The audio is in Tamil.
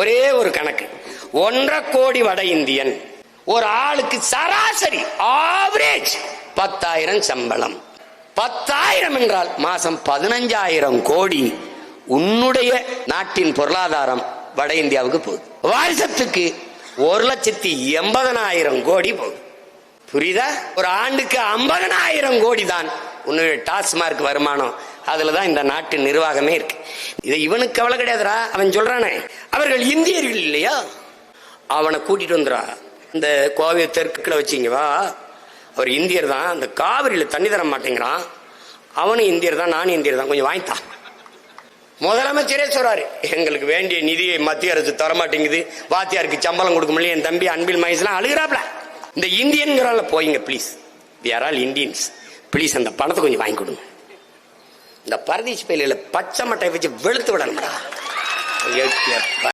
ஒரே ஒரு கணக்கு, 1.5 கோடி வட இந்தியன், ஒரு ஆளுக்கு சராசரி ஆவரேஜ் 10,000 சம்பளம். 10,000 என்றால் மாசம் 15,000 கோடி உன்னுடைய நாட்டின் பொருளாதாரம் வட இந்தியாவுக்கு போகுது. வருஷத்துக்கு 1,80,000 கோடி போகுது. புரியுதா? ஒரு ஆண்டுக்கு 50,000 கோடி தான் உன்னுடைய டாஸ்மார்க் வருமானம். அதுலதான் இந்த நாட்டு நிர்வாகமே இருக்கு. இது இவனுக்கு கவலை கிடையாதுரா. அவன் சொல்றானே அவர்கள் இந்தியர்கள் இல்லையா, அவனை கூட்டிட்டு வந்துடா, இந்த கோவை தெற்குல வச்சிங்க வா, அவர் இந்தியர் தான், அந்த காவிரியில தண்ணி தர மாட்டேங்கிறான், அவனும் இந்தியர் தான், நானும் இந்தியர் தான், கொஞ்சம் வாங்கித்தான். முதலமைச்சரே சொல்றாரு, எங்களுக்கு வேண்டிய நிதியை மத்திய அரசு தரமாட்டேங்குது, வாத்தியாருக்கு சம்பளம் கொடுக்க முடியல, என் தம்பி அன்பில் மகேஷ்லாம் அழுகிறாப்ல. இந்த இந்தியன்கிறால போயிங்க please, we are all Indians, please அந்த பணத்தை கொஞ்சம் வாங்கி கொடுங்க. இந்த பரதேசி பயில பச்சை மட்டை வச்சு வெளுத்து விடணும்டா.